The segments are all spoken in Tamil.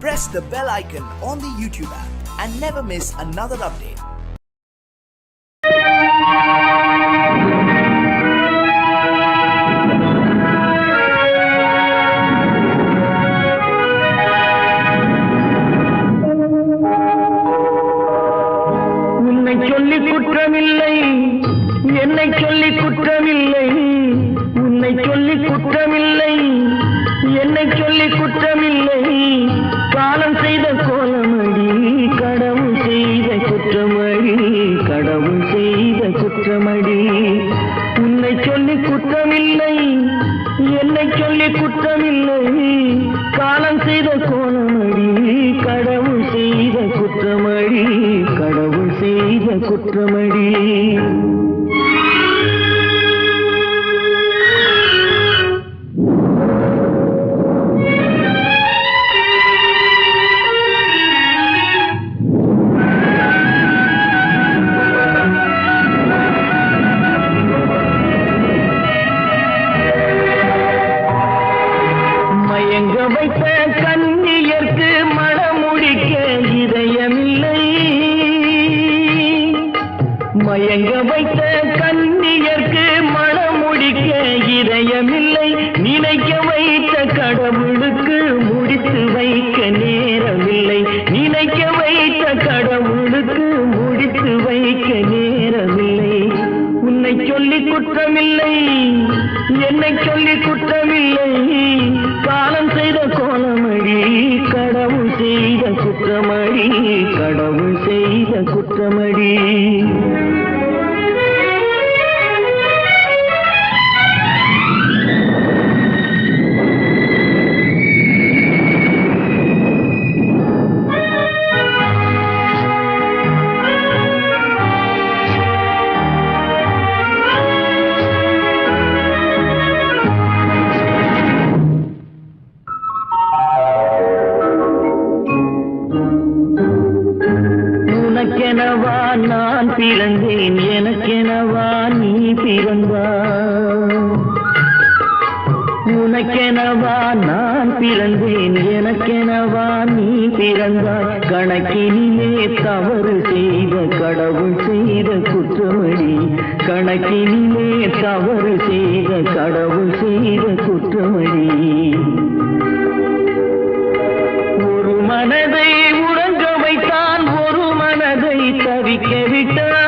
Press the bell icon on the YouTube app and never miss another update. உன்னை சொல்லி குற்றமில்லை, என்னை சொல்லி குற்றமில்லை, உன்னை சொல்லி குற்றமில்லை, என்னை சொல்லி குற்றமில்லை, காலம் செய்த கோலமடி, கடவுள் செய்த குற்றமடி, கடவுள் செய்த குற்றமடி. உன்னை சொல்லி குற்றமில்லை, என்னை சொல்லி குற்றமில்லை, காலம் செய்த கோலமடி, கடவுள் செய்த குற்றமடி, கடவுள் செய்த குற்றமடி. மயங்க வைத்த கன்னியர்க்கு மணமுடிக்க இதயமில்லை, மயங்க வைத்த கன்னியர்க்கு மணமுடிக்க இதயமில்லை, நினைக்க வைத்த கடவுளுக்கு முடித்து வைக்க நேரமில்லை, நினைக்க வைத்த கடவுளுக்கு முடித்து வைக்க நேரமில்லை. உன்னை சொல்லி குற்றமில்லை, என்னை சொல்லி குற்றமில்லை, காலம் செய்த கோலமடி, கடவுள் செய்த குற்றமடி, கடவுள் செய்த குற்றமடி. உனக்கெனவா நான் பிறந்தேன், எனக்கெனவா நீ பிறந்தாய், உனக்கெனவா நான் பிறந்தேன், எனக்கெனவா நீ பிறந்தாய், கணக்கினிலே தவறு செய்த கடவுள் செய்த குற்றமடி, கணக்கினிலே தவறு செய்த கடவுள் செய்த குற்றமடி. ஒரு மனதை உறங்க வைத்தான், ஒரு மனதை தவிக்க விட்டான்,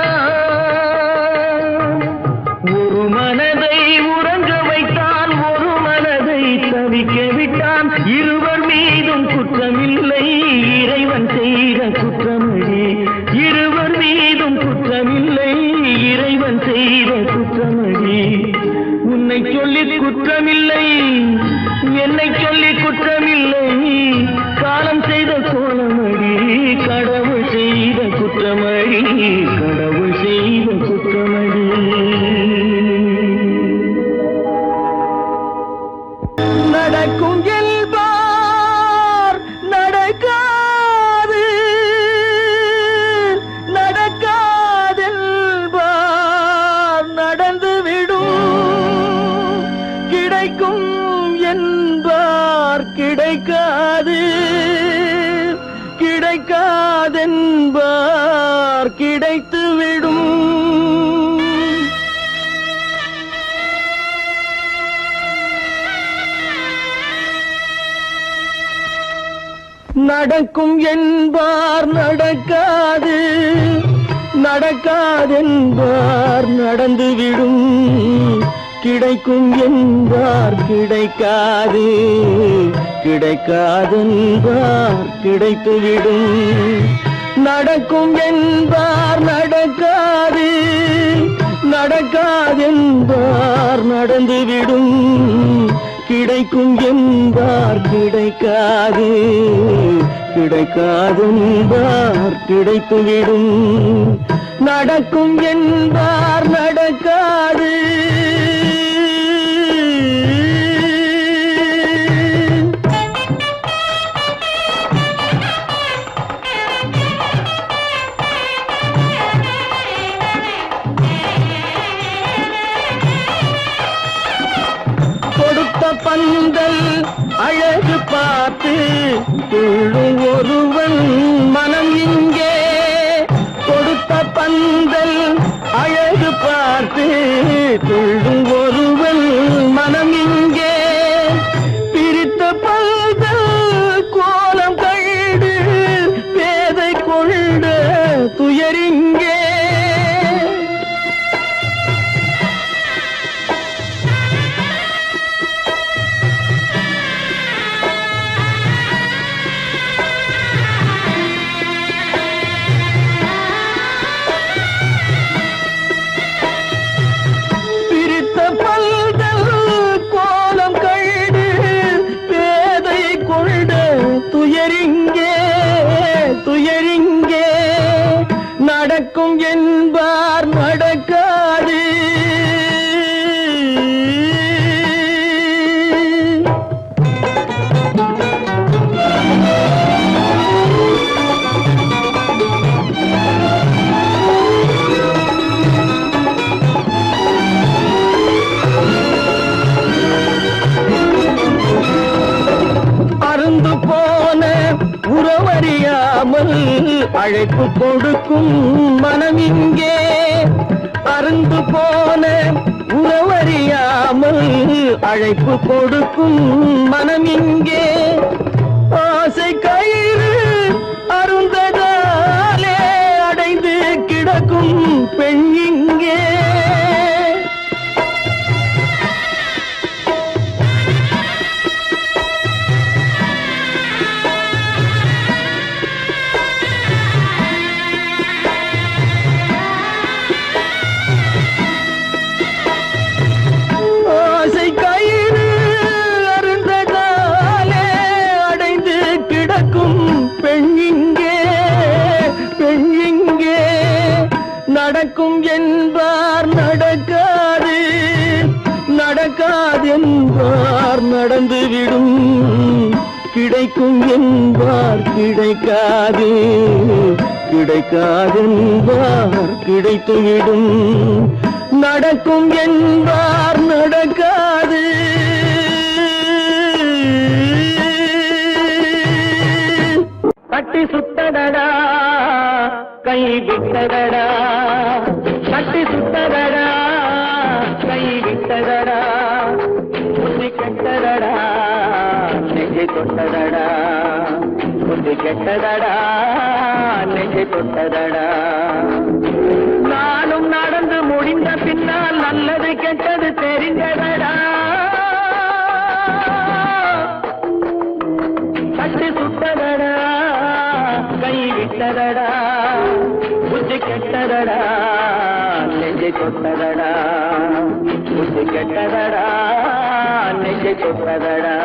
ஒரு மனதை உறங்க வைத்தான், ஒரு மனதை தவிக்க விட்டான், இருவர் மீதும் குற்றமில்லை, இறைவன் செய்த குற்றமடி, இருவர் மீதும் குற்றமில்லை, இறைவன் செய்த குற்றமடி. உன்னை சொல்லி குற்றமில்லை, என்னை சொல்லி குற்றமில்லை, காலம் செய்த கோலமடி, கடவுள் செய்த குற்றமடி, கடவுள் செய்த குற்றமடி. நடக்கும் என்பார் நடக்காது, நடக்காதென்பார் நடந்துவிடும், கிடைக்கும் என்பார் கிடைக்காது, கிடைக்காதென்பார் கிடைத்துவிடும். நடக்கும் என்பார் நடக்காது, நடக்காதென்பார் நடந்துவிடும், கிடைக்கும் என்பார் கிடைக்காது, கிடைக்காதென்பார் கிடைத்துவிடும். நடக்கும் என்பார் நடக்காது, நடக்காதென்பார் நடந்துவிடும், கிடைக்கும் என்பார் கிடைக்காது, கிடைக்காதென்பார் கிடைத்துவிடும். நடக்கும் என்பார் நடக்காது. பந்தல் அழகு பார்த்து துள்ளும் ஒருவன் மனம் இங்கே கொடுத்த பந்தல் அழகு பார்த்து துள்ளும் ஒருவன் மனம் இங்கே பிரித்த பந்தல் கோலம் கண்டு பேதை கொண்ட துயரிங்கே துயரிங்கே நடக்கும் என்பார் நடக்காது அருந்து போன உறவறியாமல் அழைப்பு கொடுக்கும் மனம் இங்கே அருந்து போன உறவறியாமல் அழைப்பு கொடுக்கும் மனம் இங்கே ஆசை கயிறு அருந்ததாலே அடைந்து கிடக்கும் பெண் இங்கே நடக்கும் என்பார் நடக்காது நடக்காது என்பார் நடந்துவிடும் கிடைக்கும் என்பார் கிடைக்காது கிடைக்காது என்பார் கிடைத்துவிடும் நடக்கும் என்பார் நடக்காது கட்டி சுத்தடடா கை விட்டதடா கட்டி சுத்ததடா கை விட்டதடா புத்தி கெட்டதடா நெஞ்சை தொட்டதடா புத்தி கெட்டதடா நெஞ்சை தொட்டதடா நானும் நடந்து முடிந்த பின்னால் நல்லது கெட்டது தெரிந்ததடா கட்டி சுத்ததடா கை விட்டதடா புத்தி கெட்டதடா நெஞ்சை தொட்டதடா புத்தி கெட்டதடா நெஞ்சை தொட்டதடா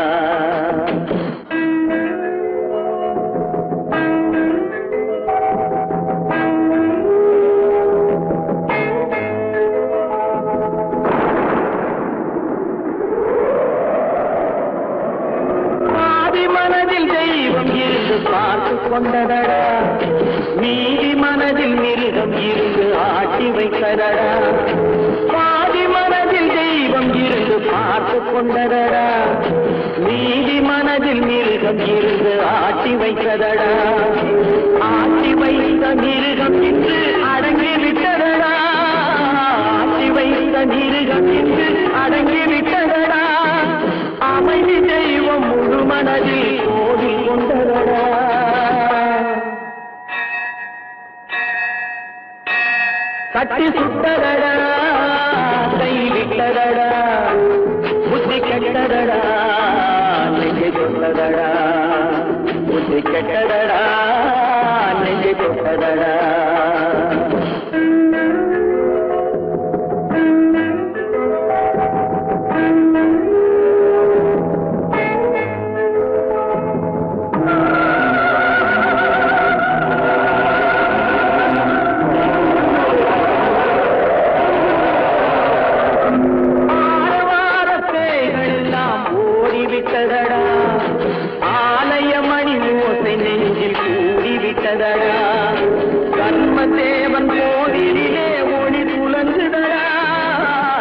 பார்த்து கொண்டதடா மீதி மனதில் மிருகம் இருந்து ஆட்டி வைத்ததடா பாதி மனதில் தெய்வம் இருந்து பார்த்து கொண்டதடா மீதி மனதில் மிருகம் இருந்து ஆட்டி வைத்ததடா ஆட்டி வைத்த மிருகம் இன்று அடங்கி விட்டதடா ஆட்டி வைத்த மிருகம் இன்று அடங்கி விட்டதடா அமைதி தெய்வம் முழு மனதில் கோவில் கொண்டதடா கட்டி சுட்டதடா கை விட்டதடா புத்தி கெட்டதடா நெஞ்சை தொட்டதடா புத்தி கெட்டதடா நெஞ்சை தொட்டதடா ஆலயமணி ஓசை நெஞ்சில் கூடிவிட்டதடா கர்மதேவன் கோவிலிலே ஒளி துலங்குதடா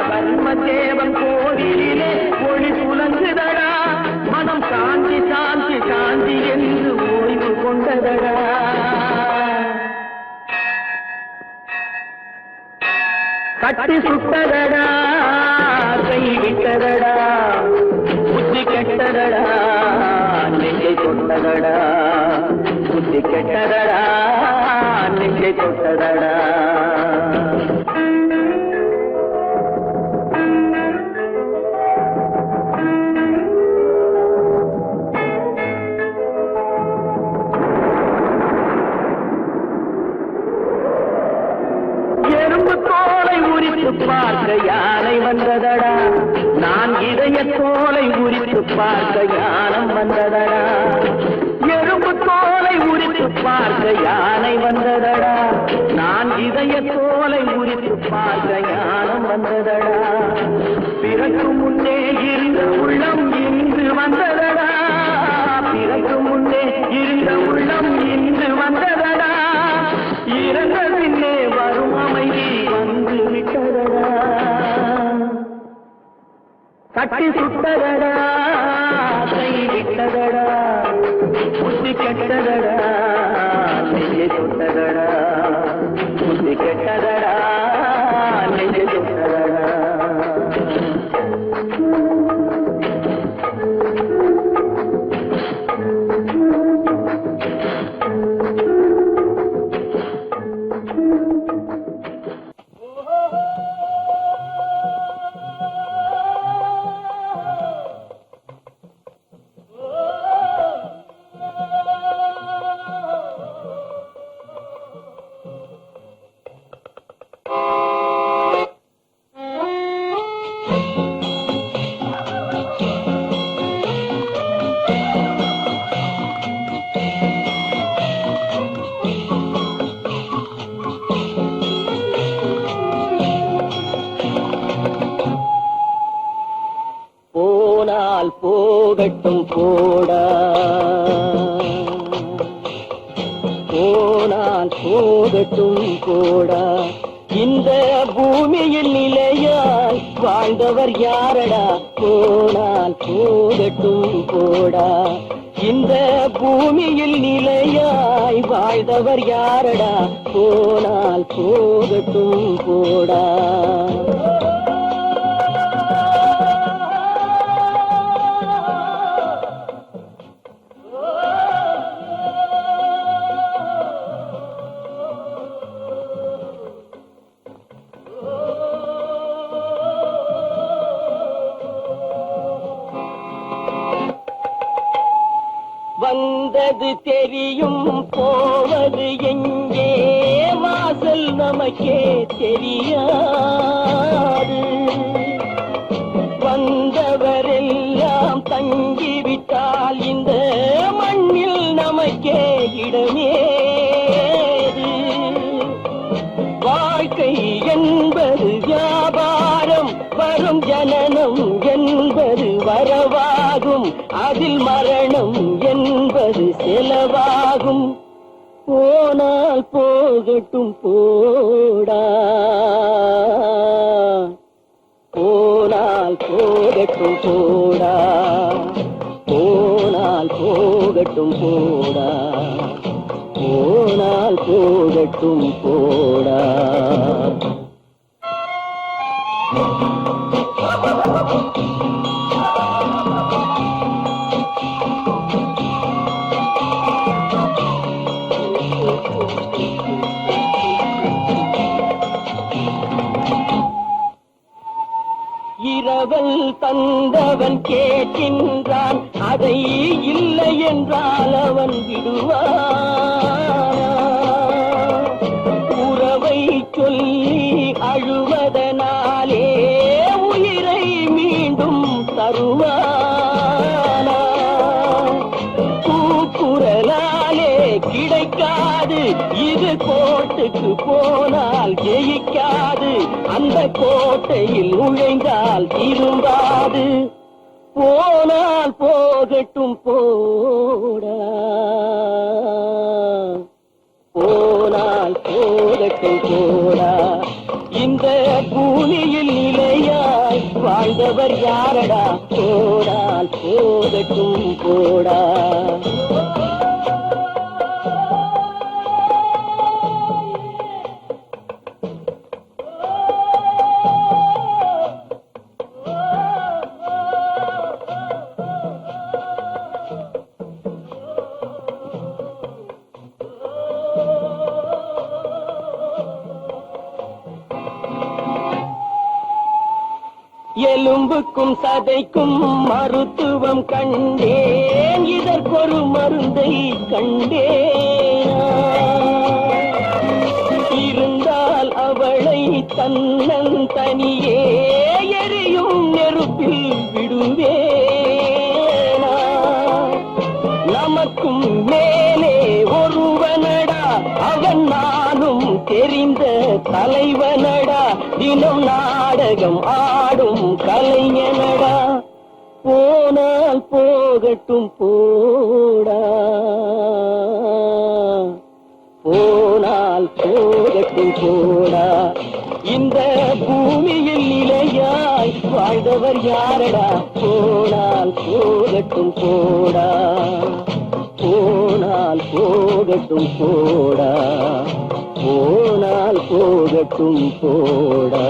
கர்மதேவன் கோவிலிலே ஒளி துலங்குதடா மனம் சாந்தி சாந்தி சாந்தி என்று ஓய்வு கொண்டதடா. கட்டி சுட்டதடா, கை விட்டதடா, புத்தி கெட்டதடா, நெஞ்சை தொட்டதடா, புத்தி கெட்டதடா, நெஞ்சை தொட்டதடா. எறும்பு தோலை உரித்து பார்க்க யானை வந்ததடா, நான் இதய தோலை உரித்து பார்க்க யானம் வந்ததடா. எறும்பு தோலை உரித்து பார்க்க யானை வந்ததடா, நான் இதய தோலை உரித்து பார்க்க யானம் வந்ததடா. பிறகு முன்னே இருந்த உள்ளம் இன்று வந்ததடா, பிறகு முன்னே இருந்த உள்ளம் இன்று வந்ததடா. இறந்த பின்னே வரும் அமைதி வந்து விட்டதடா. கட்டி சுட்டதடா, கை விட்டதடா, புத்தி கெட்டதடா, நெஞ்சை தொட்டதடா, புத்தி கெட்டதடா, நெஞ்சை தொட்டதடா. போனால் போகட்டும் போடா, போனால் போகட்டும் போடா. இந்த பூமியில் நிலையால் வாழ்ந்தவர் யாரடா, போனால் போகட்டும் போடா. இந்த பூமியில் நிலையாய் வாழ்ந்தவர் யாரடா, போனால் போகட்டும் போடா. வந்தது தெரியும், போவது எங்கே, வாசல் நமக்கே தெரியாது. வந்தவரெல்லாம் தங்கிவிட்டால் இந்த மண்ணில் நமக்கே இடமேது. வாழ்க்கை என்பது வியாபாரம், வரும் ஜனனம் என்பது வரவாகும், அதில் மரணம் என்பது செலவாகும். போனால் போகட்டும் போடா, போனால் போகட்டும் போடா, போனால் போகட்டும் போடா, போனால் போகட்டும் போடா. இரவல் தந்தவன் கேட்கின்றான், அதை இல்லை என்றால் அவன் விடுவான். உறவை சொல்லி அழுவதனாலே உயிரை மீண்டும் தருவானா. கூக்குரலாலே கிடைக்காது, இது கோட்டுக்கு போனால் ஜெயிக்காது, அந்த கோட்டையில் நுழைந்தால் திரும்பாது. போனால் போகட்டும் போடா, போனால் போகட்டும் போடா. இந்த பூமியில் நிலையாய் வாழ்ந்தவர் யாரடா, போனால் போகட்டும் போடா. எலும்புக்கும் சதைக்கும் மருத்துவம் கண்டேன், இதற்கொரு மருந்தை கண்டேன். இருந்தால் அவளை தன்னன் தனியே எரியும் நெருப்பில் விடுவேனா? நமக்கும் மேலே ஒருவனடா, அவன் நானும் தெரிந்த தலைவனடா, தினம் நாடகம் ஆடும் கலைஞனடா. போனால் போகட்டும் போடா, போனால் போகட்டும் போடா. இந்த பூமியில் நிலையாய் வாழ்ந்தவர் யாரடா? போனால் போகட்டும் போடா, போனால் போகட்டும் போடா, போனால் போகட்டும் போடா.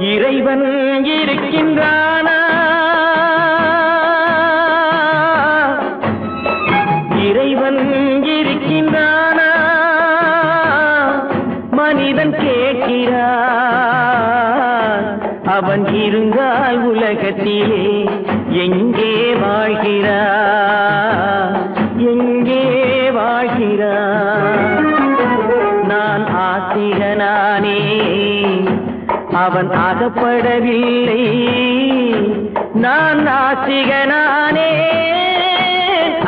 இறைவன் இருக்கின்றானா? இறைவன் இருக்கின்றானா? மனிதன் கேட்கிறான். அவன் இருந்தால் உலகத்திலே எங்கே வாழ்கிறான்? எங்கே வாழ்கிறான்? நான் ஆத்திகனானே, அவன் அகப்படவில்லை. நான் நாசிகனானே,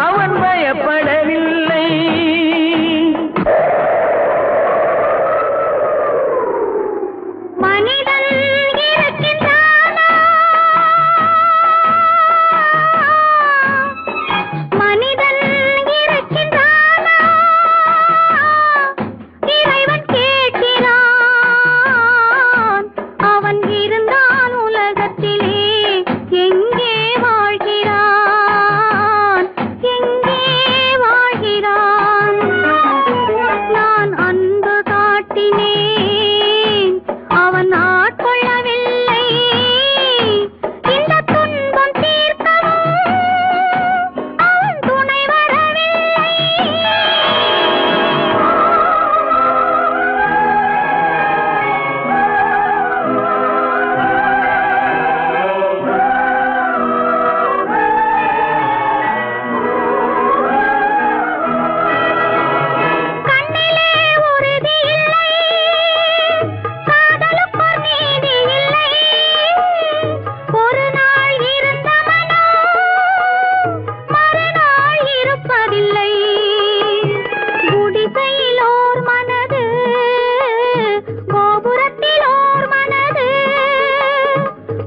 அவன் பயப்படவில்லை. மனிதன் இருக்கின்றானா? மனிதன் இருக்கின்றானா? இறைவன் கேட்கிறான். அவன் இருந்தான் உலகத்திலே எங்கே வாழ்கிறான்? எங்கே வாழ்கிறான்? நான் அன்பு காட்டினேன், அவன் ஆட்கொள்ளவில்லை. இந்த துன்பம் தீர்க்கவும் அவன் துணை வரவில்லை. கண்ணிலே உறுதி இல்லை, காதலுக்கு நீதி இல்லை. ஒரு நாள் இருந்த மனம் மறுநாள் இருப்பதில்லை. குடிசையில் ஓர் மனது, கோபுரத்தில் ஓர் மனது,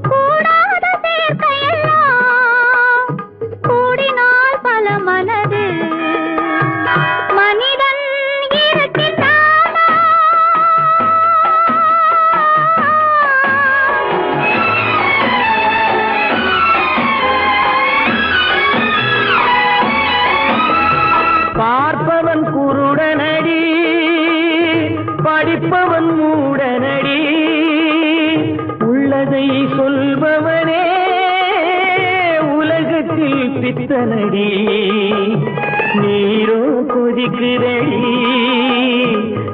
கூடாத சேர்க்கையெல்லாம் கூடினால் பல மனது. மனிதன் இருக்கின்றானா? பார்ப்பவன் குருடனடி, படிப்பவன் மூடனடி. உள்ளதை சொல்பவனே உலகத்தில் பித்தனடி. நீரோ கொதிக்குதடி,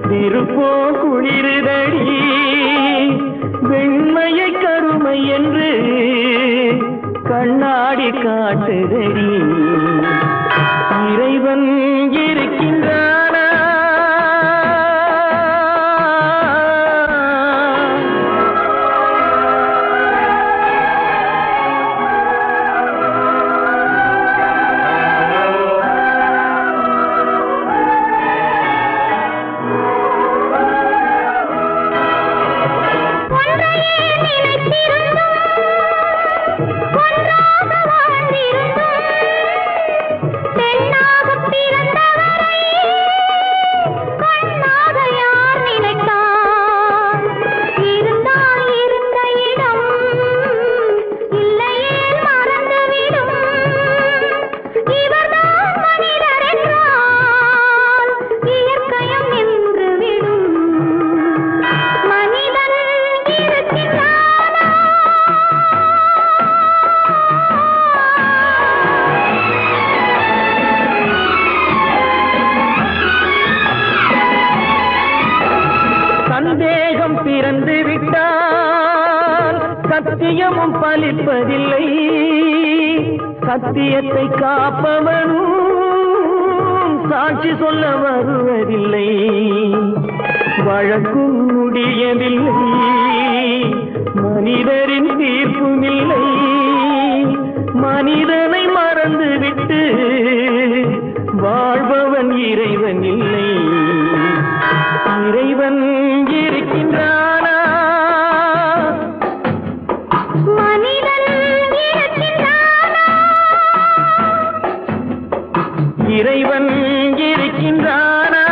நெருப்போ குளிருதடி. வெண்மையை கருமை என்று கண்ணாடி காட்டுதடி. இறைவன் இருக்கின்றானா? ஒன்றையே நினைத்திருந்தும் ஒன்றாக வாழ்ந்திருந்தும் பெண்ணாகப் பிறந்த சத்தியமும் பலிப்பதில்லை, சத்தியத்தை காப்பவனும் சாட்சி சொல்ல வருவதில்லை. வழக்கும் முடியவில்லை, மனிதரின் தீர்ப்பும் இல்லை. மனிதனை மறந்துவிட்டு வாழ்பவன் இறைவன் இல்லை. இறைவன் இருக்கின்றானா? மனிதன் இருக்கின்றானா? இறைவன் இருக்கின்றானா?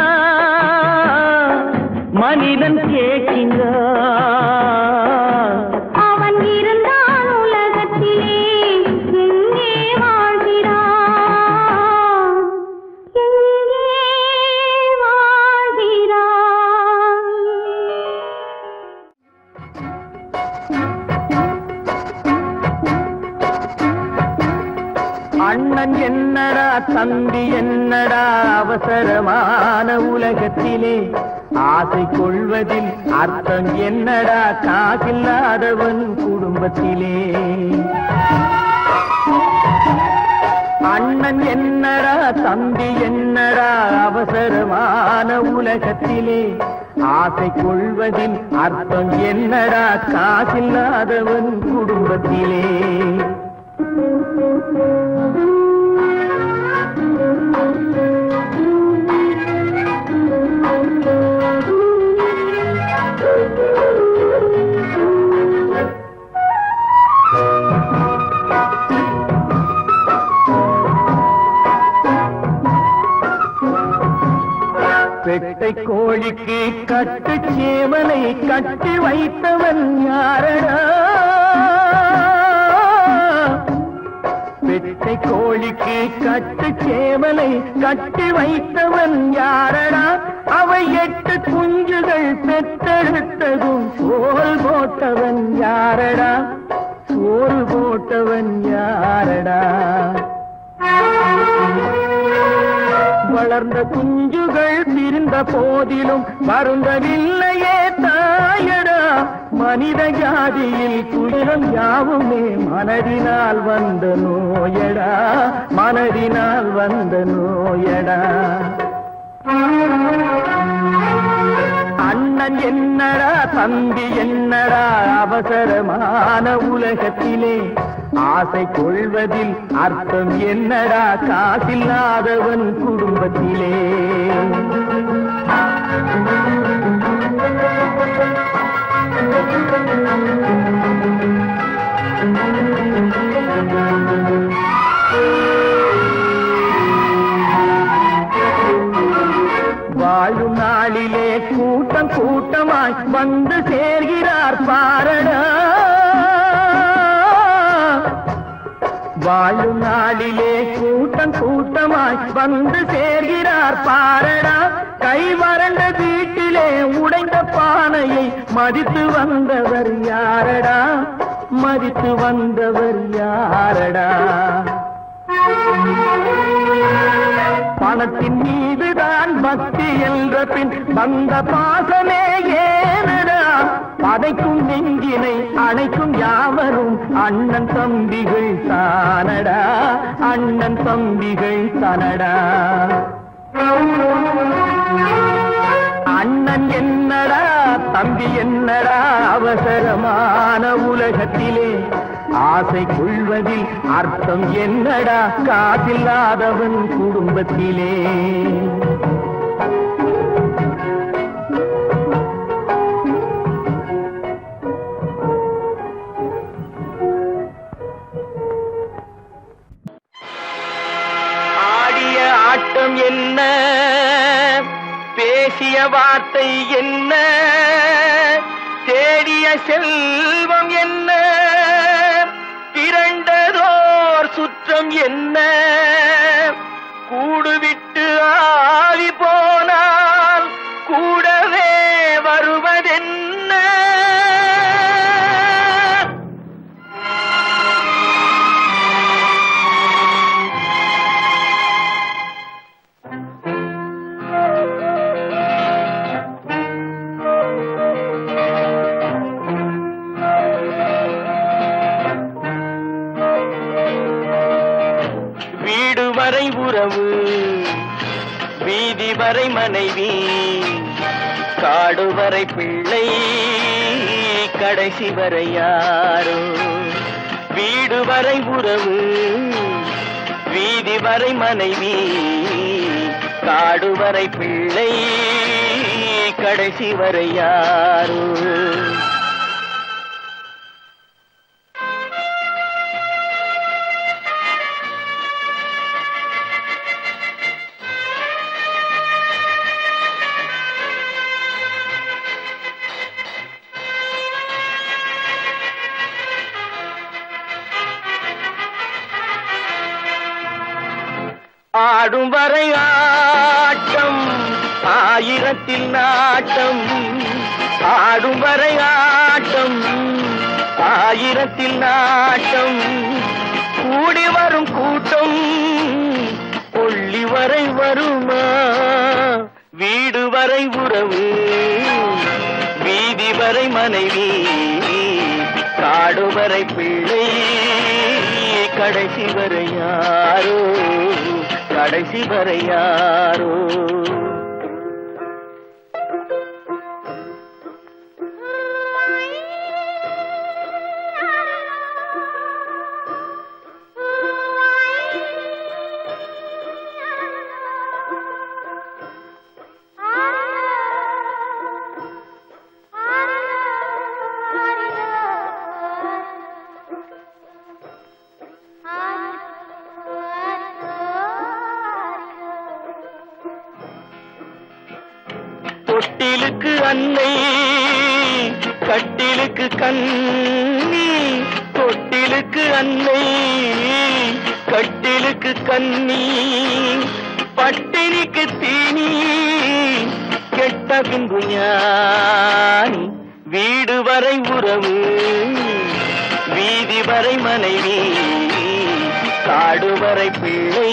மனிதன் கேட்கின்றான். அவன் இருந்தான் உலகத்திலே, எங்கே வாழ்கிறான்? எங்கே வாழ்கிறான்? அண்ணன் என்னடா தம்பி என்னடா அவசரமான உலகத்திலே, ஆசை கொள்வதில் அர்த்தம் என்னடா காசில்லாதவன் குடும்பத்திலே. அண்ணன் என்னடா தம்பி என்னடா அவசரமான உலகத்திலே, ஆசை கொள்வதில் அர்த்தம் என்னடா காசில்லாதவன் குடும்பத்திலே. பெட்டை கோழிக்கு கட்டு சேவலை கட்டி வைத்தவன் யாரடா? பெட்டை கோழிக்கு கட்டு சேவலை கட்டி வைத்தவன் யாரடா? அவை 8 குஞ்சுகள் பெற்றெடுத்ததும் சோல் போட்டவன் யாரடா? சோல் போட்டவன் யாரடா? வளர்ந்த குஞ்சுகள் பிரிந்த போதிலும் வருந்தவில்லையே தாயடா. மனித ஜாதியில் துயரம் யாவுமே மனதினால் வந்த நோயடா, மனதினால் வந்த நோயடா. அண்ணன் என்னடா தம்பி என்னடா அவசரமான உலகத்திலே, ஆசை கொள்வதில் அர்த்தம் என்னடா காசில்லாதவன் குடும்பத்திலே. வாழும் நாளிலே கூட்டம் கூட்டமாய் வந்து சேர்கிறார் பாரடா. வாழும் நாளிலே கூட்டம் கூட்டமாய் வந்து சேர்கிறார் பாரடா. கை வறண்ட வீட்டிலே உடைந்த பானையை மதித்து வந்தவர் யாரடா? மதித்து வந்தவர் யாரடா? பணத்தின் மீதுதான் பக்தி என்ற பின் வந்த பாசமே ஏனடா? பதைக்கும் நெஞ்சினை அணைக்கும் யாவரும் அண்ணன் தம்பிகள் தானடா, அண்ணன் தம்பிகள் தானடா. அண்ணன் என்னடா தம்பி என்னடா அவசரமான உலகத்திலே, ஆசை கொள்வதில் அர்த்தம் என்னடா காசில்லாதவன் குடும்பத்திலே. ஆடிய ஆட்டம் என்ன, பேசிய வார்த்தை என்ன, தேடிய செல்வம் என்ன, திரண்டதோர் சுற்றம் என்ன, கூடுவிட்டு ஆவி போனால் கூடவே வருவதென்ன. வரை உறவு, வீதி வரை மனைவி, காடு வரை பிள்ளை, கடைசி வரை யாரோ. வீடு வரை உறவு, வீதி வரை மனைவி, காடு வரை பிள்ளை, கடைசி வரை யாரோ. ஆடும் வரை ஆட்டம், ஆயிரத்தில் நாட்டம். ஆடும் வரை ஆட்டம், ஆயிரத்தில் நாட்டம். கூடி வரும் கூட்டம் கொள்ளி வரை வருமா? வீடு வரை உறவு, வீதி வரை மனைவி, காடு வரை பிள்ளை, கடைசி வரை யாரோ, கடைசி வரை யாரோ. தொட்டிலுக்கு அன்னை, கட்டிலுக்கு கண்ணி. தொட்டிலுக்கு அன்னை, கட்டிலுக்கு கண்ணி. பட்டினிக்கு தீனி, கெட்ட பின்பு ஞானி. வீடு வரை உறவு, வீதி வரை மனைவி, காடு வரை பிள்ளை,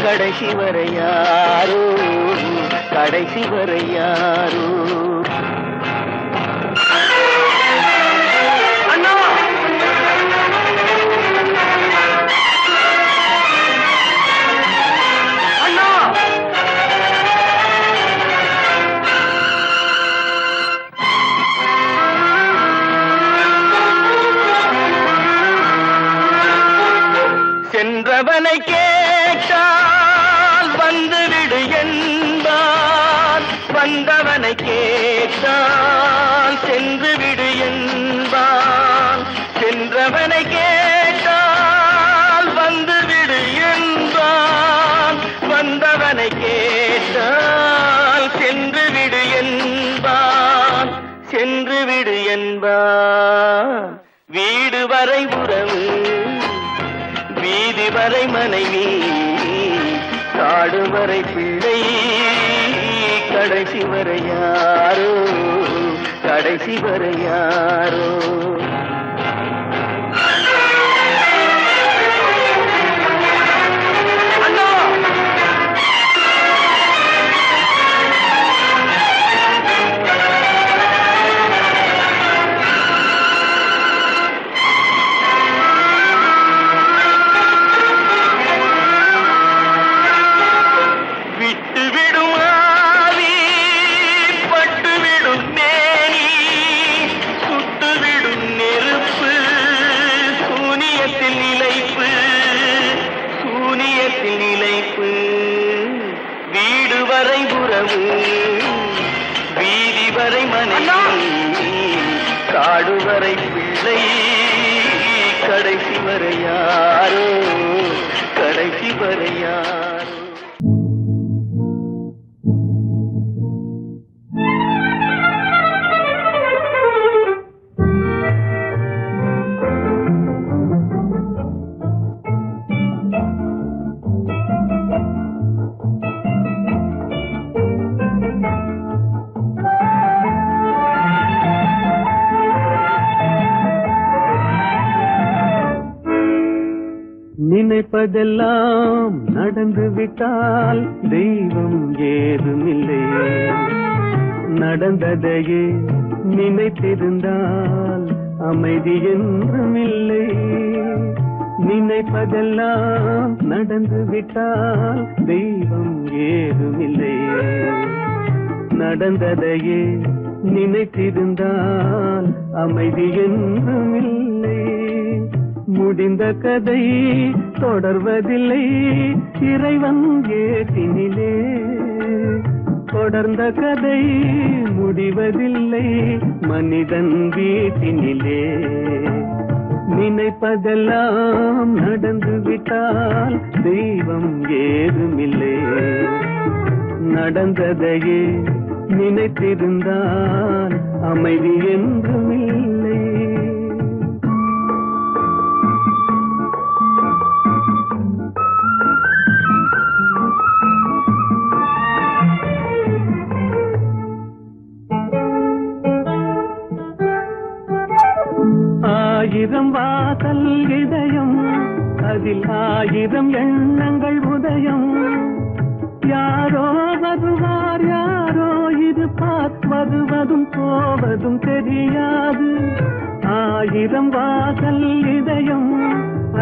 கடைசி வரை யாரோ, கடைசி வரை யாரோ. அண்ணா, அண்ணா, சென்றவனை கேட்டால் வந்துவிடு என்பார், வந்தவனை கேட்டால் சென்று விடு என்பான். சென்றவனை கேட்டால் வந்துவிடு என்பான், வந்தவனை கேட்டால் சென்று விடு என்பான், சென்று விடு என்பான். வீடு வரை உறவு, வீதி வரை மனைவி, காடு வரை பிள்ளை, கடைசி வரை யாரோ, கடைசி வரை யாரோ. வீடு வரை உறவு, வீதி வரை மனைவி, காடு வரை பிள்ளை, கடைசி வரை யாரோ, கடைசி வரை யாரோ. நினைப்பதெல்லாம் நடந்து விட்டால் தெய்வம் ஏதுமில்லை, நடந்ததையே நினைத்திருந்தால் அமைதி என்றுமில்லை. நினைப்பதெல்லாம் நடந்து விட்டால் தெய்வம் ஏதுமில்லை. நடந்ததையே நினைத்திருந்தால் அமைதி என்றும் இல்லை. முடிந்த கதை தொடர்வதில்லை இறைவன் ஏட்டினிலே. தொடர்ந்த கதை முடிவதில்லை மனிதன் வீட்டினிலே. நினைப்பதெல்லாம் நடந்து விட்டால் தெய்வம் ஏதுமில்லை. நடந்ததையே நினைத்திருந்தால் அமைதி என்றும் இல்லை. ஆயிரம் வாசல் இதயம் அதில் ஆயிரம் எண்ணங்கள் உதயம். யாரோ வருவார் யாரோ இருப்பார் வருவதும் போவதும் தெரியாது. ஆயிரம் வாசல் இதயம்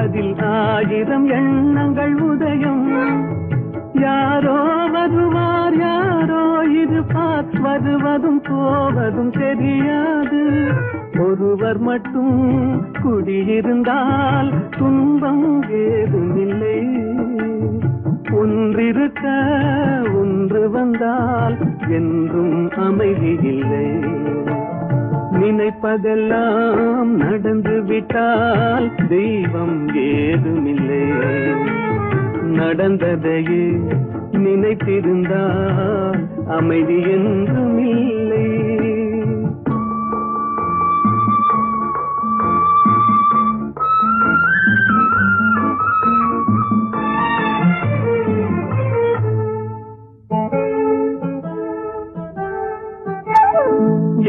அதில் ஆயிரம் எண்ணங்கள் உதயம். யாரோ வருவார் யாரோ இருப்பார் வருவதும் போவதும் தெரியாது. ஒருவர் மட்டும் குடியிருந்தால் துன்பம் ஏதுமில்லை. ஒன்றிருக்க ஒன்று வந்தால் என்றும் அமைதி இல்லை. நினைப்பதெல்லாம் நடந்து விட்டால் தெய்வம் ஏதுமில்லை. நடந்ததையே நினைத்திருந்தால் அமைதி என்றும் இல்லை.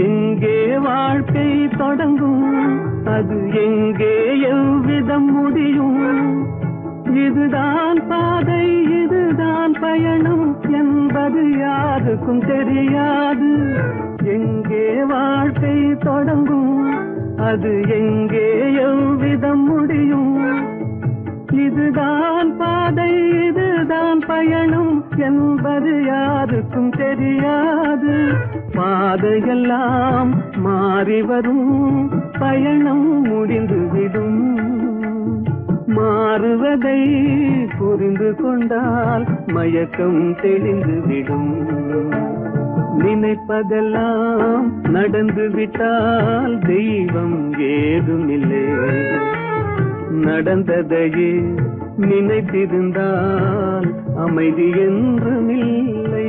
எங்கே வாழ்க்கை தொடங்கும் அது எங்கே எவ்விதம் முடியும். இதுதான் பாதை இதுதான் பயணம் என்பது யாருக்கும் தெரியாது. எங்கே வாழ்க்கை தொடங்கும் அது எங்கே எவ்விதம் முடியும். இதுதான் பாதை இதுதான் பயணம் என்பது யாருக்கும் தெரியாது. பாதையெல்லாம் மாறி வரும் பயணம் முடிந்துவிடும். மாறுவதை புரிந்து கொண்டால் மயக்கம் தெளிந்துவிடும். நினைப்பதெல்லாம் நடந்து விட்டால் தெய்வம் ஏதுமில்லை. நடந்ததையே நினைத்திருந்தால் அமைதி என்றும் இல்லை.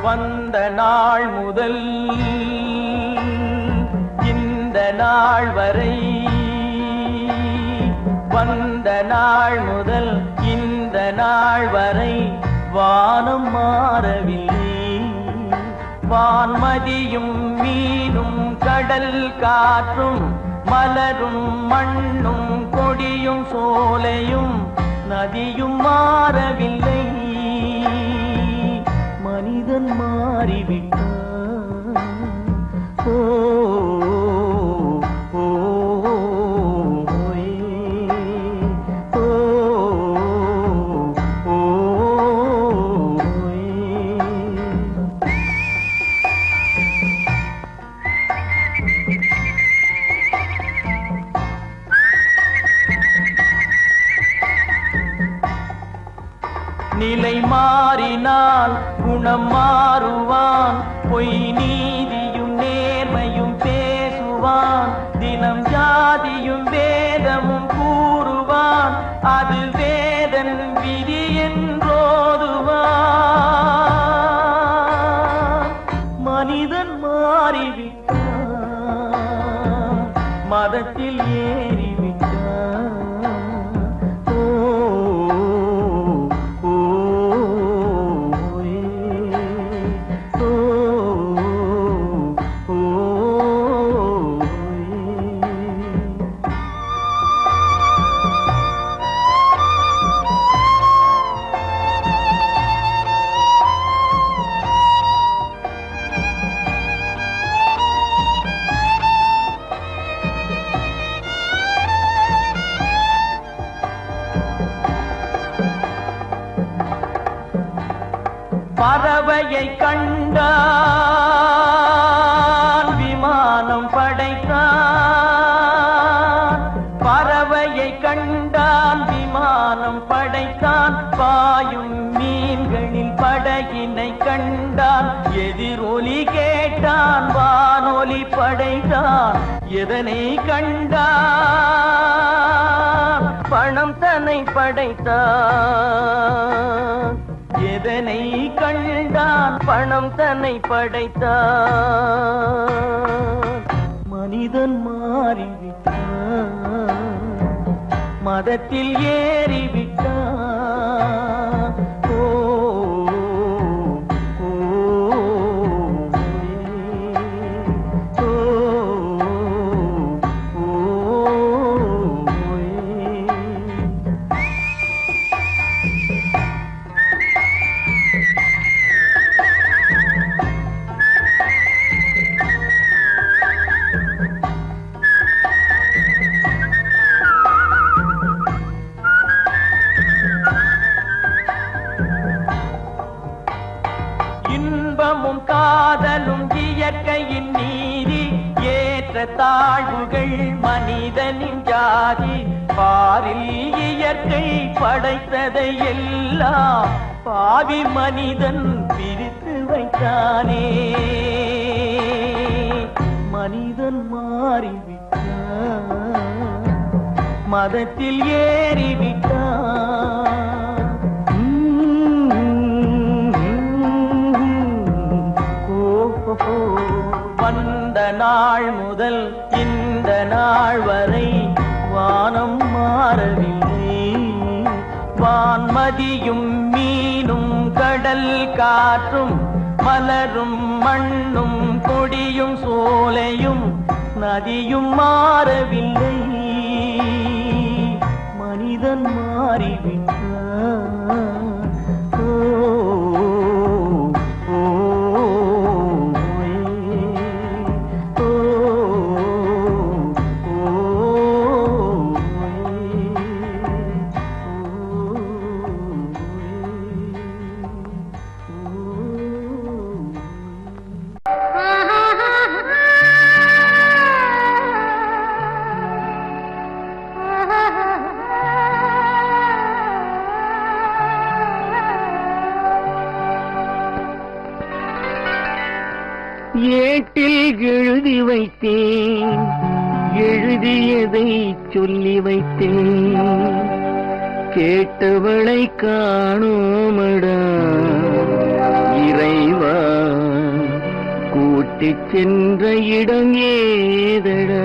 வந்த நாள் முதல் இந்த நாள் வரை வந்த நாள் முதல் இந்த நாள் வரை வானம் மாறவில்லை. வான்மதியும் மீனும் கடல் காற்றும் மலரும் மண்ணும் கொடியும் சோலையும் நதியும் மாறவில்லை. மனிதன் மாறிவிட்டான். ஓ ஓ ஓ ஓ நிலை மாறினால் குணம் மாறுவான். பொய் நீதியும் நேர்மையும் பேசுவான். தினம் ஜாதியும் வேதமும் கூறுவான். அது வேதன் விதி என்றோதுவான். மனிதன் மாறிவிட்டான். மதத்தில் ஏறிவிட்டான். ஓ பறவையை கண்டான் விமானம் படைத்தான். பறவையை கண்டான் விமானம் படைத்தான். பாயும் மீன்களில் படகினை கண்டான். எதிரொலி கேட்டான் வானொலி படைத்தான். எதனை கண்டான்? பணம் தன்னை படைத்தான். எதனை கண்டான்? பணம் தன்னை படைத்தான். மனிதன் மாறிவிட்டான், மதத்தில் ஏறிவிட்டான். ஓ ஓ, ஓ, ஓ, இன்பமும் காதலும் இயற்கையின் நீதி. ஏற்ற தாழ்வுகள் மனிதனின் ஜாதி. பாரில் இயற்கை படைத்ததை எல்லாம் பாவி மனிதன் பிரித்து வைத்தானே. மனிதன் மாறிவிட்டான், மதத்தில் ஏறிவிட்டான். வந்த நாள் முதல் இந்த நாள் வரை வானம் மாறவில்லை. வான்மதியும் மீனும் கடல் காற்றும் மலரும் மண்ணும் கொடியும் சோலையும் நதியும் மாறவில்லை. மனிதன் மாறிவிட்டான். ஓ ஏட்டில் எழுதி வைத்தேன், எழுதியதை சொல்லி வைத்தேன். கேட்டவளை காணோமடா இறைவா, கூட்டிச் சென்ற இடம் ஏதடா?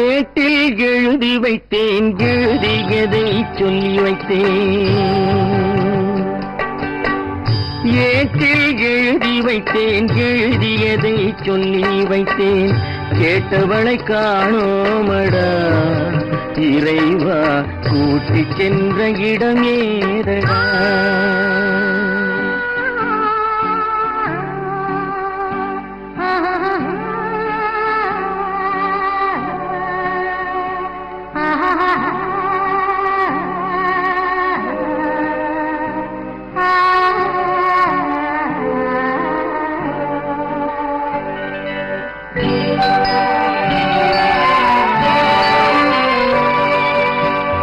ஏட்டில் எழுதி வைத்தேன், எழுதியதை சொல்லி வைத்தேன். ஏட்டில் எழுதி வைத்தேன், எழுதியதை சொல்லி வைத்தேன். கேட்டவளை காணோமடா இறைவா, கூட்டிச் சென்ற இடம் ஏதடா?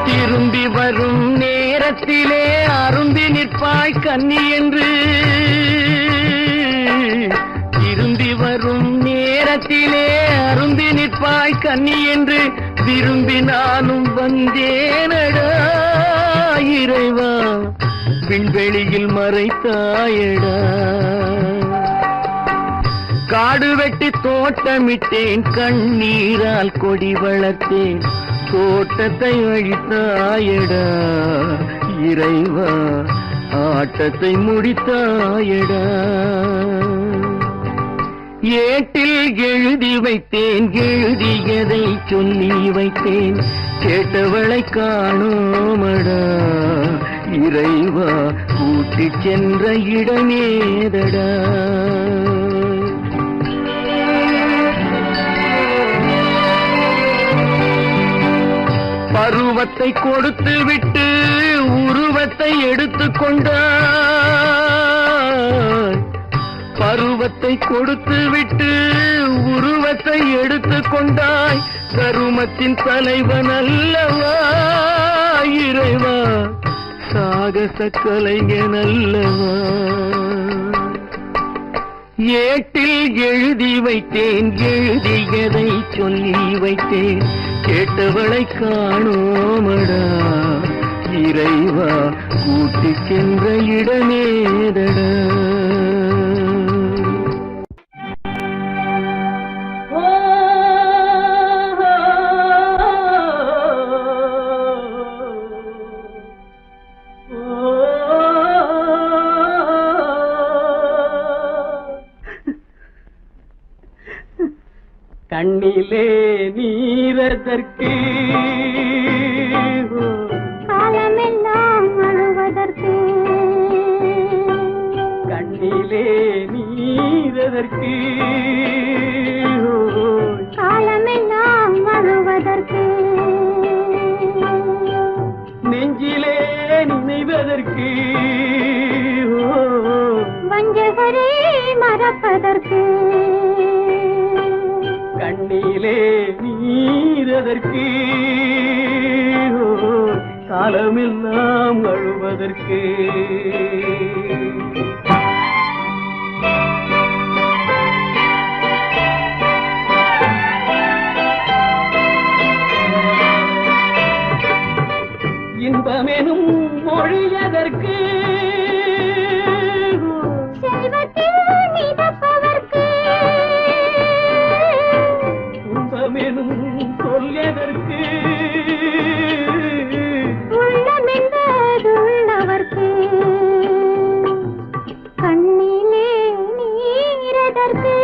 திரும்பி வரும் நேரத்திலே அரும்பி நிற்பாய் கன்னி என்று. திரும்பி வரும் நேரத்திலே அரும்பி நிற்பாய் கன்னி என்று விரும்பி நானும் வந்தேனடா இறைவா, விண்வெளியில் மறைத்தாயடா. காடு வெட்டி தோட்டமிட்டேன், கண்ணீரால் கொடி வளர்த்தேன். தோட்டத்தை அழித்தாயடா இறைவா, ஆட்டத்தை முடித்தாயடா. ஏட்டில் எழுதி வைத்தேன் எழுதியதை சொல்லி வைத்தேன் கேட்டவளை காணோமடா இறைவா கூட்டிச் சென்ற இடமேதடா பருவத்தை கொடுத்து விட்டு உருவத்தை எடுத்துக் கொண்டாய் பருவத்தை கொடுத்து விட்டு உருவத்தை எடுத்துக் கொண்டாய் கருமத்தின் தலைவன் அல்லவா இறைவா சாகச கலைஞன் அல்லவா ஏட்டில் எழுதி வைத்தேன் எழுதியதை சொல்லி வைத்தேன் கேட்டவளை காணோமடா இறைவா கூட்டிச் சென்ற இடமேதடா கண்ணிலே நீரதற்கு காலமெல்லாம் அழுவதற்கு கண்ணிலே நீரதற்கு காலமெல்லாம் அழுவதற்கு நெஞ்சிலே நினைவதற்கு வஞ்சகரை மறப்பதற்கு கண்ணிலே நீரதற்கு காலமெல்லாம் அழுவதற்கு இன்பமெனும் மொழியதற்கு செல்வத்தில் மிதப்பதற்கு துன்பமெனும் சொல்லியதற்கு உள்ளமென்பதுள்ளவர்க்கு கண்ணிலே நீரதற்கு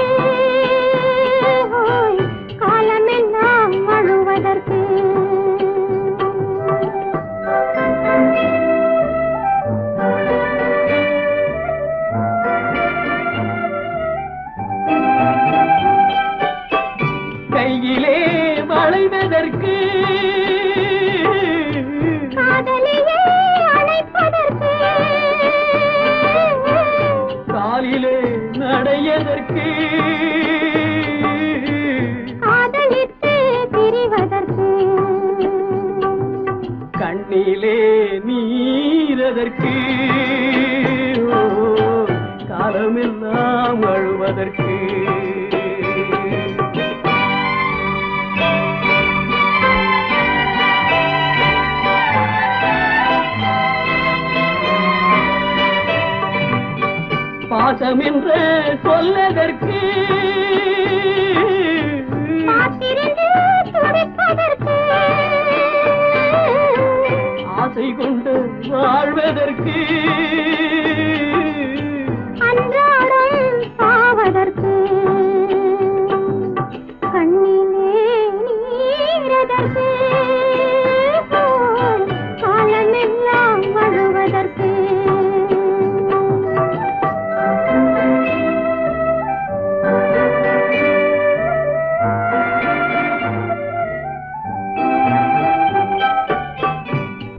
காலமெல்லாம் அழுவதற்கு கையிலே வளைவதற்கு காதலியே அணைப்பதற்கு காலிலே நடையதற்கு காதலித்து பிரிவதற்கு கண்ணிலே நீரதற்கு காலமெல்லாம் அழுவதற்கு பாசம் என்று சொல்லதற்கு காத்திருந்து துடிப்பதற்கு ஆசை கொண்டு வாழ்வதற்கு அன்றாடம் சாவதற்கு கண்ணிலே நீரதற்கு காலமெல்லாம் அழுவதற்கு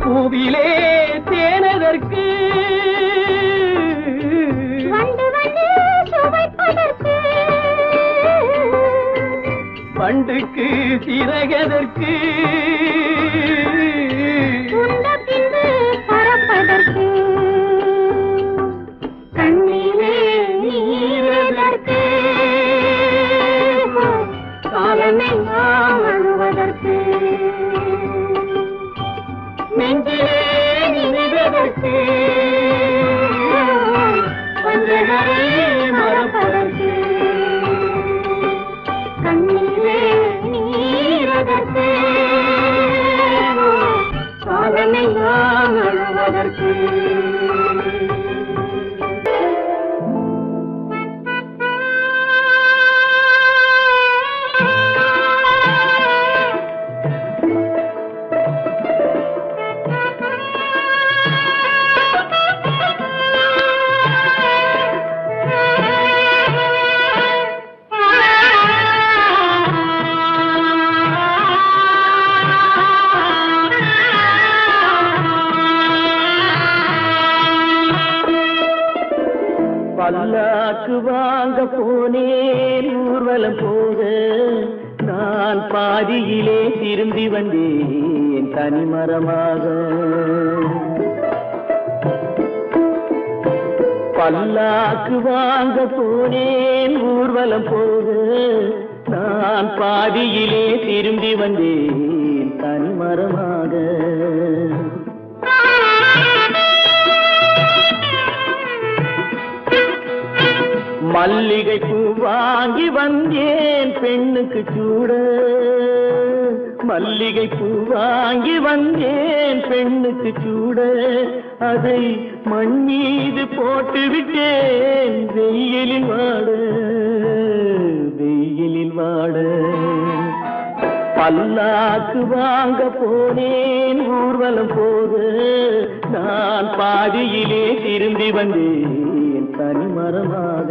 பூவிலே தேனதற்கு வந்து வந்து சுவைப்பதற்கு பண்டுக்கு சிறகதற்கு உண்ட பின்பு பறப்பதற்கு கண்ணிலே நீரதற்கு காலமெல்லாம் அழுவதற்கு நெஞ்சிலே நினைவதற்கு வஞ்சகரை மறப்பதற்கு கண்ணிலே நீரதற்கு காலமெல்லாம் அழுவதற்கு காலமெல்லாம் அழுவதற்கு. பல்லாக்கு வாங்க போனேன் ஊர்வலம் போக, நான் பாதியிலே திரும்பி வந்தேன் தனிமரமாக. பல்லாக்கு வாங்க போனேன் ஊர்வலம் போக, நான் பாதியிலே திரும்பி வந்தேன் தனிமரமாக. மல்லிகை பூ வாங்கி வந்தேன் பெண்ணுக்கு சூட, மல்லிகை பூ வாங்கி வந்தேன் பெண்ணுக்கு சூட, அதை மண் மீது போட்டு விட்டேன் வெயிலில் வாட, வெயிலில் வாட. பல்லாக்கு வாங்க போனேன் ஊர்வலம் போக, நான் பாதியிலே திரும்பி வந்தேன் தனிமரமாக.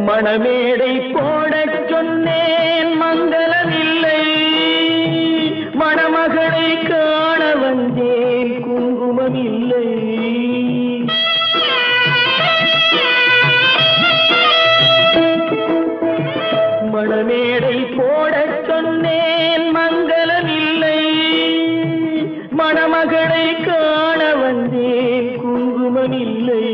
மணமேடை போடச் சொன்னேன் மங்களமில்லை, மணமகளை காண வந்தேன் குங்குமமில்லை. மணமேடை போடச் சொன்னேன் மங்களமில்லை, மணமகளை காண வந்தேன் குங்குமமில்லை.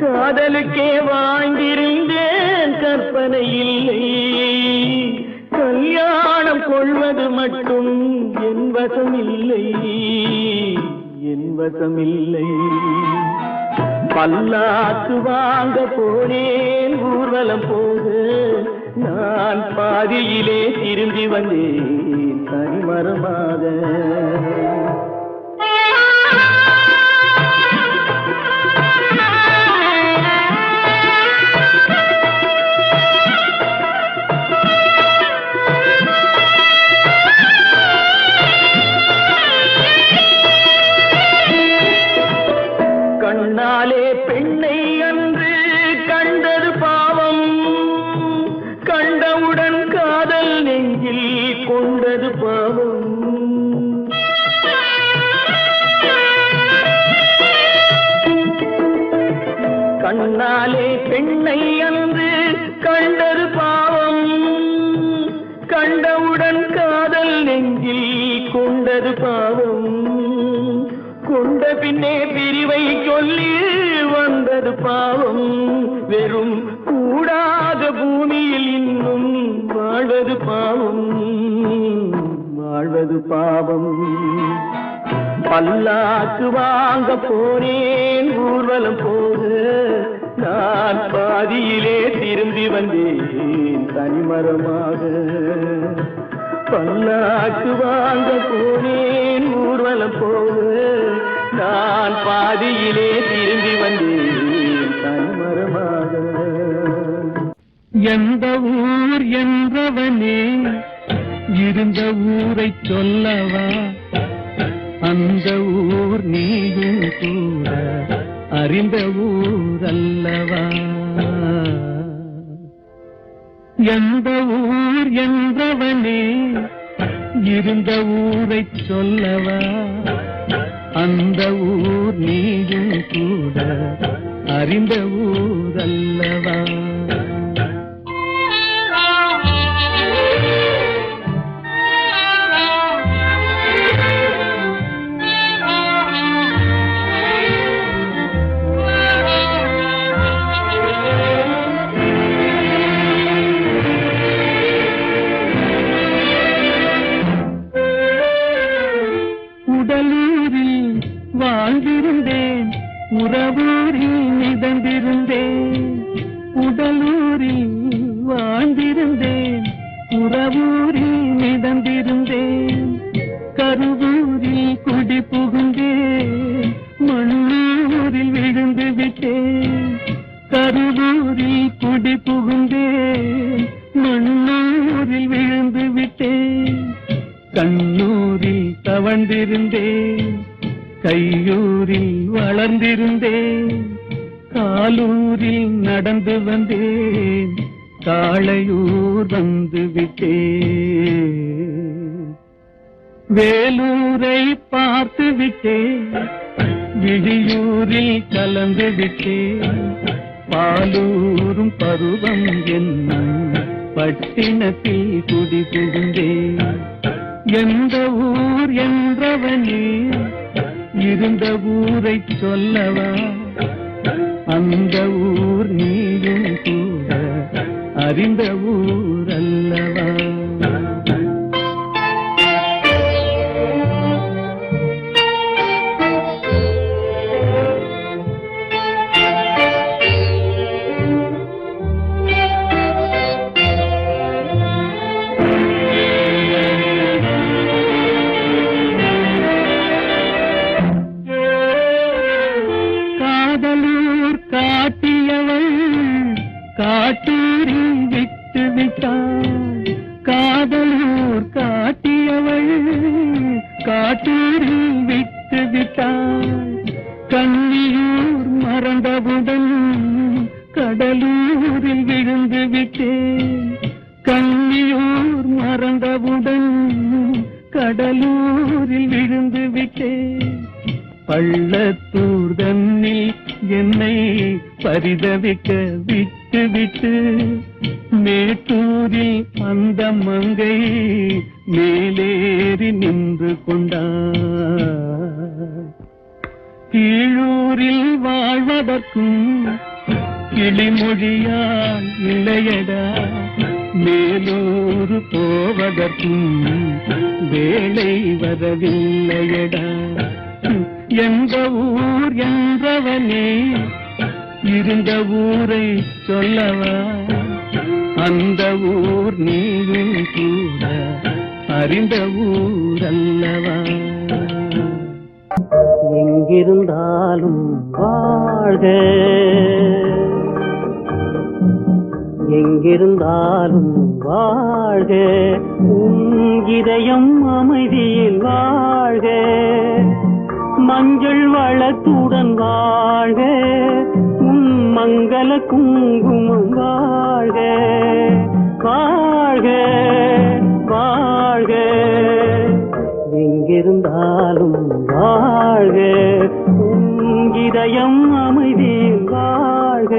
காதலுக்கே வாழ்ந்திருந்தேன் கற்பனை இல்லை, கல்யாணம் கொள்வது மட்டும் என் வசமில்லை, என் வசமில்லை. பல்லாக்கு வாங்க போனேன் ஊர்வலம் போக, நான் பாதியிலே திரும்பி வந்தேன் தனிமரமாக. கண்ணாலே பெண்ணை அன்று கண்டது பாவம், கண்டவுடன் காதல் நெஞ்சில் கொண்டது பாவம். கண்ணாலே பெண்ணை அன்று கண்டது பாவம், கண்டவுடன் காதல் நெஞ்சில் கொண்டது பாவம். கொண்ட பின்னே பிரிவை சொல்லி வந்தது பாவம், வெறும் கூடாத பூமியில் இன்னும் வாழ்வது பாவம், வாழ்வது பாவம். பல்லாக்கு வாங்க போனேன் ஊர்வலம் போக, நான் பாதியிலே திரும்பி வந்தேன் தனிமரமாக. பல்லாக்கு வாங்க போனேன் ஊர்வலம் போக, நான் பாதியிலே திரும்பி வந்தேன் தனிமரமாக. எந்த ஊர் என்றவனே இருந்த ஊரை சொல்லவா, அந்த ஊர் நீயும் கூட அறிந்த ஊர் அல்லவா. எந்த ஊர் என்றவனே இருந்த ஊரை சொல்லவா, அந்த ஊர் நீயும் கூட அறிந்த ஊர் அல்லவா. உடலூரில் வாழ்ந்திருந்தேன், உறவூரில் மிதந்திருந்தேன். உடலூரில் வாழ்ந்திருந்தேன், உறவூரில் மிதந்திருந்தேன். கருவூரில் குடி புகுந்தேன், மண்ணூரில் விழுந்து விட்டேன். கருவூரில் குடி புகுந்தேன், மண்ணூரில் விழுந்து விட்டேன். கண்ணூரில் தவழ்ந்திருந்தேன், கையூரில் இருந்தேன், காலூரில் நடந்து வந்தேன், காளையூர் வந்து விட்டேன். வேலூரை பார்த்து விட்டேன், விழியூரில் கலந்து விட்டேன், பாலூரும் பருவம் என்னும் பட்டினத்தில் குடி புகுந்தேன். எந்த ஊர் என்றவனே இருந்த ஊரை சொல்லவா, அந்த ஊர் நீயும் கூட அறிந்த ஊர் அல்லவா. காட்டூரில் விட்டு விட்டாள், காதலூர் காட்டியவள் காட்டூரில் விட்டு விட்டாள். கன்னியூர் மறந்தவுடன் கடலூரில் விழுந்து விட்டேன், கன்னியூர் மறந்தவுடன் கடலூரில் விழுந்து விட்டேன். பள்ளத்தூர் தன்னில் என்னை பரிதவிக்க விட்டு விட்டு மேட்டூரில் அந்த மங்கை மேலேறி நின்று கொண்டார். கீழூரில் வாழ்வதற்கும் கிளிமொழியால் இல்லையடா, மேலூர் போவதற்கும் வேலை வரவில்லையடா. எந்த ஊர் என்றவனே இருந்த ஊரை சொல்லவா, அந்த ஊர் நீயும் கூட அறிந்த ஊர் அல்லவா. எங்கிருந்தாலும் வாழ்க, எங்கிருந்தாலும் வாழ்க, உன் இதயம் அமைதியில் வாழ்க, மஞ்சள் வளத்துடன் வாழ்க, உன் மங்கள குங்குமம் வாழ்க, வாழ்க வாழ்க. எங்கிருந்தாலும் வாழ்க, உன் இதயம் அமைதியில் வாழ்க,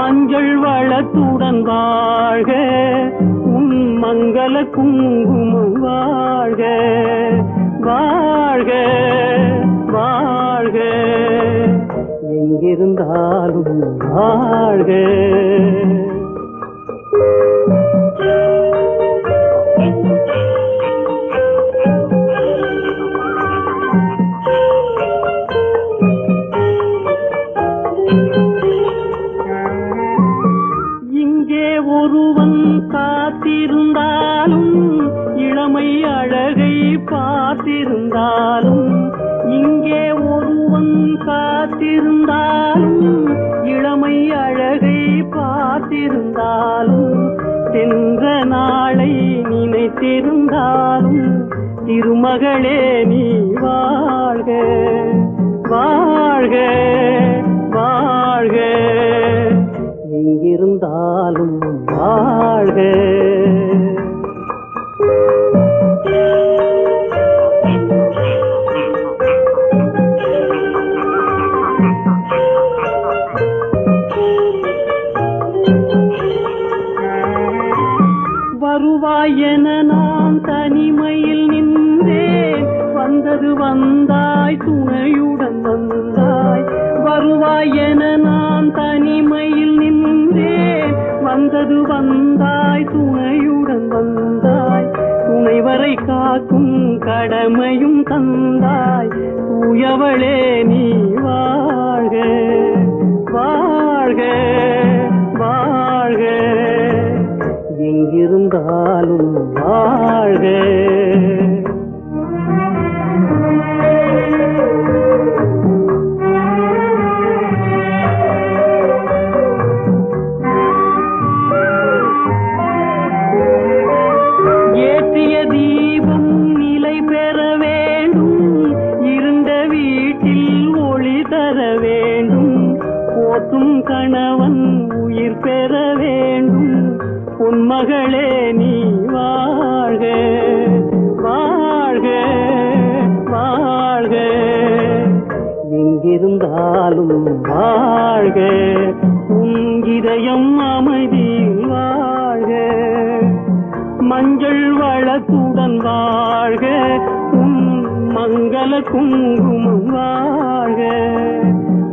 மஞ்சள் வளத்துடன் வாழ்க, உன் மங்கள குங்குமம் வாழ்க, வாழ்க வாழ்க. எங்கிருந்தாலும் வாழ்க. இங்கே ஒருவன் காத்திருந்தாலும், இளமை அழகை பார்த்திருந்தாலும், இங்கே ஒருவன் காத்திருந்தாலும், இளமை அழகை பார்த்திருந்தாலும், சென்ற நாளை நினைத்திருந்தாலும், திருமகளே நீ வாழ்க, வாழ்க வாழ்க. எங்கிருந்தாலும் வாழ்க. வருவாய் என நான் தனிமையில் நின்றேன், வந்தது வந்தாய் துணையுடன் வந்தாய். வருவாய் என நான் தனிமையில் நின்றேன், வந்தது வந்தாய் துணையுடன் வந்தாய். துணைவரை காக்கும் கடமையும் தந்தாய், தூயவளே நீ வாழ்க, வாழ்க வாழ்க. எங்கிருந்தாலும் வாழ்க. ஏற்றிய தீபம் நிலை பெற வேண்டும், இருண்ட வீட்டில் ஒளி கணவன் உயிர் பெற வேண்டும் உன் மகளே நீ வாழ்க வாழ்க வாழ்க எங்கிருந்தாலும் வாழ்க உன் இதயம் அமைதியில் வாழ்க மஞ்சள் வளத்துடன் வாழ்க உன் மங்கள குங்குமம் வாழ்க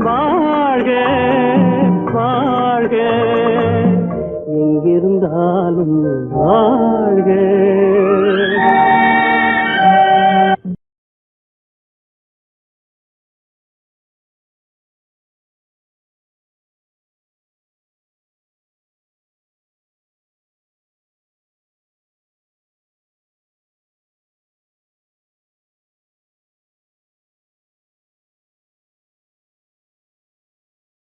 வாழ்க வாழ்க எங்கிருந்தாலும் வாழ்க